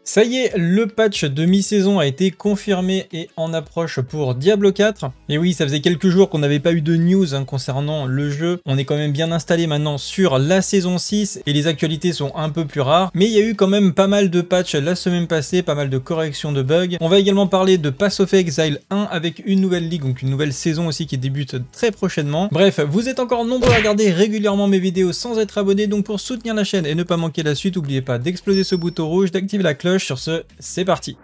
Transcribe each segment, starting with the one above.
Ça y est, le patch de mi-saison a été confirmé et en approche pour Diablo 4. Et oui, ça faisait quelques jours qu'on n'avait pas eu de news concernant le jeu. On est quand même bien installé maintenant sur la saison 6 et les actualités sont un peu plus rares. Mais il y a eu quand même pas mal de patchs la semaine passée, pas mal de corrections de bugs. On va également parler de Pass of Exile 1 avec une nouvelle ligue, donc une nouvelle saison aussi qui débute très prochainement. Bref, vous êtes encore nombreux à regarder régulièrement mes vidéos sans être abonné, donc pour soutenir la chaîne et ne pas manquer la suite, n'oubliez pas d'exploser ce bouton rouge, d'activer la cloche. Sur ce, c'est parti.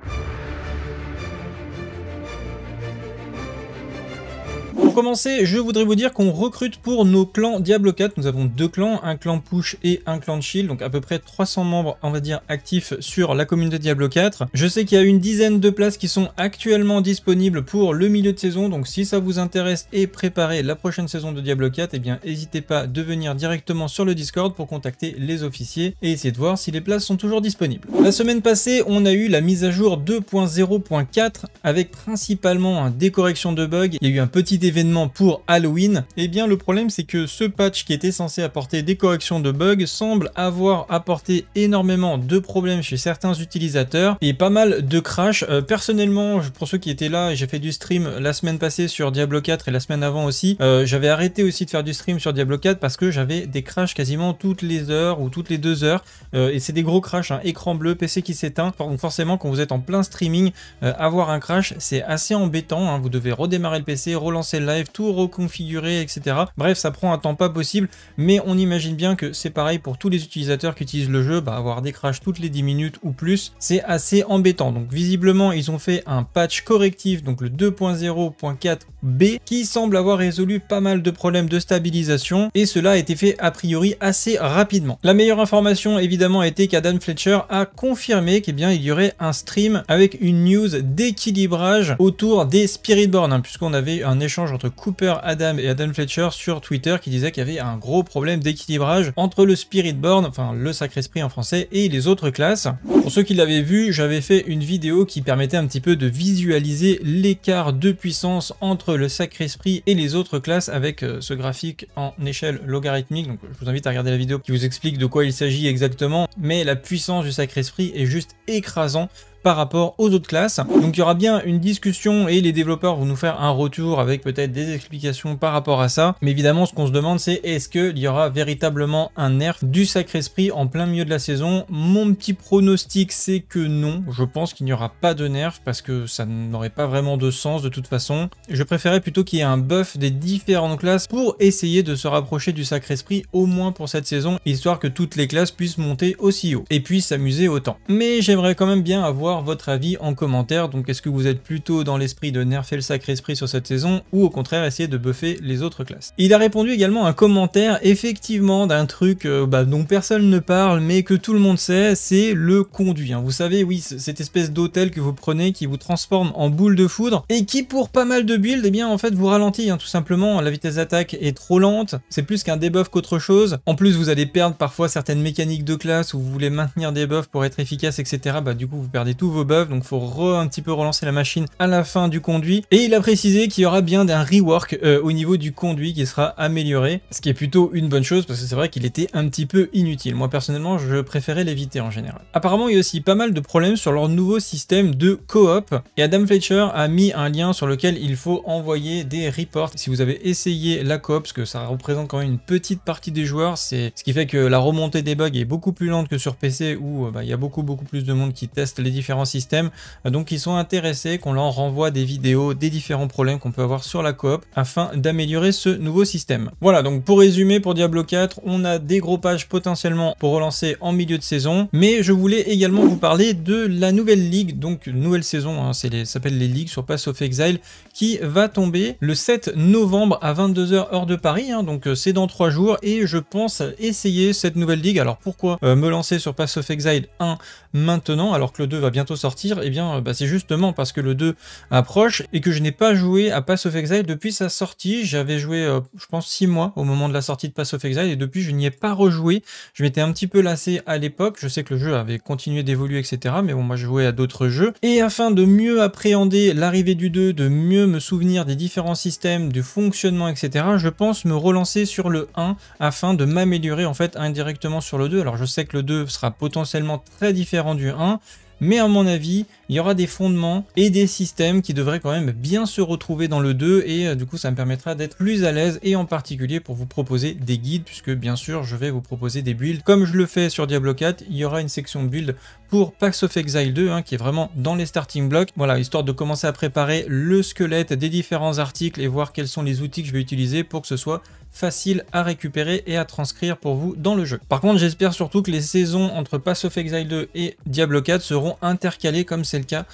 Pour commencer, je voudrais vous dire qu'on recrute pour nos clans Diablo 4. Nous avons deux clans, un clan push et un clan de shield, donc à peu près 300 membres, on va dire, actifs sur la commune de Diablo 4. Je sais qu'il y a une dizaine de places qui sont actuellement disponibles pour le milieu de saison, donc si ça vous intéresse et préparer la prochaine saison de Diablo 4, eh bien n'hésitez pas de venir directement sur le Discord pour contacter les officiers et essayer de voir si les places sont toujours disponibles. La semaine passée, on a eu la mise à jour 2.0.4 avec principalement des corrections de bugs. Il y a eu un petit événement pour Halloween. Et bien le problème, c'est que ce patch qui était censé apporter des corrections de bugs semble avoir apporté énormément de problèmes chez certains utilisateurs et pas mal de crash. Personnellement, pour ceux qui étaient là, j'ai fait du stream la semaine passée sur Diablo 4 et la semaine avant aussi. J'avais arrêté aussi de faire du stream sur Diablo 4 parce que j'avais des crashs quasiment toutes les heures ou toutes les 2 heures. Et c'est des gros crashs, hein, écran bleu, PC qui s'éteint. Donc forcément, quand vous êtes en plein streaming, avoir un crash, c'est assez embêtant, hein. Vous devez redémarrer le PC, relancer le live, tout reconfigurer, etc. Bref, ça prend un temps pas possible, mais on imagine bien que c'est pareil pour tous les utilisateurs qui utilisent le jeu. Avoir des crashs toutes les 10 minutes ou plus, c'est assez embêtant. Donc visiblement, ils ont fait un patch correctif, donc le 2.0.4b, qui semble avoir résolu pas mal de problèmes de stabilisation, et cela a été fait a priori assez rapidement. La meilleure information évidemment a été qu'Adam Fletcher a confirmé qu'il y aurait un stream avec une news d'équilibrage autour des Spiritborn, hein, puisqu'on avait un échange entre Cooper Adam et Adam Fletcher sur Twitter qui disait qu'il y avait un gros problème d'équilibrage entre le Spiritborn, enfin le Sacré-Esprit en français, et les autres classes. Pour ceux qui l'avaient vu, j'avais fait une vidéo qui permettait un petit peu de visualiser l'écart de puissance entre le Sacré-Esprit et les autres classes avec ce graphique en échelle logarithmique. Donc je vous invite à regarder la vidéo qui vous explique de quoi il s'agit exactement, mais la puissance du Sacré-Esprit est juste écrasante par rapport aux autres classes. Donc il y aura bien une discussion et les développeurs vont nous faire un retour avec peut-être des explications par rapport à ça. Mais évidemment, ce qu'on se demande, c'est est-ce qu'il y aura véritablement un nerf du Sacré-Esprit en plein milieu de la saison? Mon petit pronostic, c'est que non. Je pense qu'il n'y aura pas de nerf parce que ça n'aurait pas vraiment de sens de toute façon. Je préférais plutôt qu'il y ait un buff des différentes classes pour essayer de se rapprocher du Sacré-Esprit au moins pour cette saison, histoire que toutes les classes puissent monter aussi haut et puissent s'amuser autant. Mais j'aimerais quand même bien avoir votre avis en commentaire. Donc est-ce que vous êtes plutôt dans l'esprit de nerfer le Sacré-Esprit sur cette saison ou au contraire essayer de buffer les autres classes? Il a répondu également à un commentaire effectivement d'un truc dont personne ne parle mais que tout le monde sait, c'est le conduit, hein. Vous savez, oui, cette espèce d'hôtel que vous prenez qui vous transforme en boule de foudre et qui pour pas mal de builds, eh bien en fait vous ralentit, hein, tout simplement. La vitesse d'attaque est trop lente, c'est plus qu'un debuff qu'autre chose. En plus vous allez perdre parfois certaines mécaniques de classe où vous voulez maintenir des buffs pour être efficace, etc. Du coup vous perdez tous vos buffs, donc faut un petit peu relancer la machine à la fin du conduit. Et il a précisé qu'il y aura bien un rework au niveau du conduit qui sera amélioré, ce qui est plutôt une bonne chose parce que c'est vrai qu'il était un petit peu inutile. Moi personnellement je préférais l'éviter en général. Apparemment il y a aussi pas mal de problèmes sur leur nouveau système de coop et Adam Fletcher a mis un lien sur lequel il faut envoyer des reports si vous avez essayé la coop, parce que ça représente quand même une petite partie des joueurs, c'est ce qui fait que la remontée des bugs est beaucoup plus lente que sur PC où il y a beaucoup plus de monde qui teste les différents systèmes, donc ils sont intéressés qu'on leur renvoie des vidéos des différents problèmes qu'on peut avoir sur la coop afin d'améliorer ce nouveau système. Voilà, donc pour résumer, pour Diablo 4, on a des gros patchs potentiellement pour relancer en milieu de saison, mais je voulais également vous parler de la nouvelle ligue, donc nouvelle saison, hein, ça s'appelle les ligues sur Pass of Exile, qui va tomber le 7 novembre à 22 h heure de Paris, hein, donc c'est dans 3 jours et je pense essayer cette nouvelle ligue. Alors pourquoi me lancer sur Pass of Exile 1 maintenant alors que le 2 va bientôt sortir? Eh bien c'est justement parce que le 2 approche et que je n'ai pas joué à Pass of Exile depuis sa sortie. J'avais joué je pense 6 mois au moment de la sortie de Pass of Exile et depuis je n'y ai pas rejoué. Je m'étais un petit peu lassé à l'époque, je sais que le jeu avait continué d'évoluer, etc. mais bon, moi je jouais à d'autres jeux et afin de mieux appréhender l'arrivée du 2, de mieux me souvenir des différents systèmes, du fonctionnement, etc., je pense me relancer sur le 1 afin de m'améliorer en fait indirectement sur le 2. Alors je sais que le 2 sera potentiellement très différent du 1, mais à mon avis, il y aura des fondements et des systèmes qui devraient quand même bien se retrouver dans le 2 et du coup ça me permettra d'être plus à l'aise et en particulier pour vous proposer des guides puisque bien sûr je vais vous proposer des builds comme je le fais sur Diablo 4. Il y aura une section build pour Pax of Exile 2 qui est vraiment dans les starting blocks, voilà, histoire de commencer à préparer le squelette des différents articles et voir quels sont les outils que je vais utiliser pour que ce soit facile à récupérer et à transcrire pour vous dans le jeu. Par contre, j'espère surtout que les saisons entre Pax of Exile 2 et Diablo 4 seront intercalées comme c'est le cas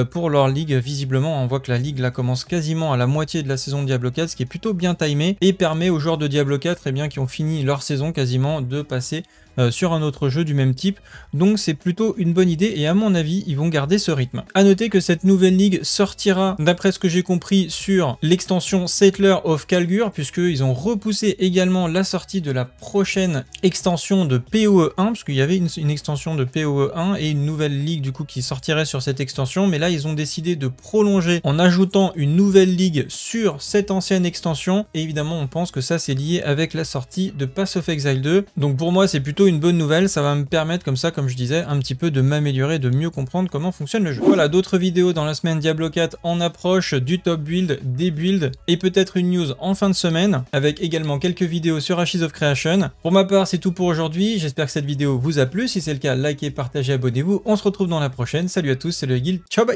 pour leur ligue. Visiblement, on voit que la ligue là commence quasiment à la moitié de la saison de Diablo 4, ce qui est plutôt bien timé et permet aux joueurs de Diablo 4 eh bien, qui ont fini leur saison quasiment de passer sur un autre jeu du même type. Donc c'est plutôt une bonne idée et à mon avis ils vont garder ce rythme. A noter que cette nouvelle ligue sortira d'après ce que j'ai compris sur l'extension Settler of Kalgur, puisqu'ils ont repoussé également la sortie de la prochaine extension de PoE 1, parce qu'il y avait une extension de PoE 1 et une nouvelle ligue du coup qui sortirait sur cette extension, mais là ils ont décidé de prolonger en ajoutant une nouvelle ligue sur cette ancienne extension et évidemment on pense que ça c'est lié avec la sortie de Pax of Exile 2. Donc pour moi c'est plutôt une bonne nouvelle, ça va me permettre comme ça, comme je disais, un petit peu de m'améliorer, de mieux comprendre comment fonctionne le jeu. Voilà, d'autres vidéos dans la semaine Diablo 4 en approche, du top build, des builds et peut-être une news en fin de semaine avec également quelques vidéos sur Ashes of Creation. Pour ma part c'est tout pour aujourd'hui, j'espère que cette vidéo vous a plu, si c'est le cas likez, partagez, abonnez-vous, on se retrouve dans la prochaine, salut à tous, c'est le Guild, ciao bye.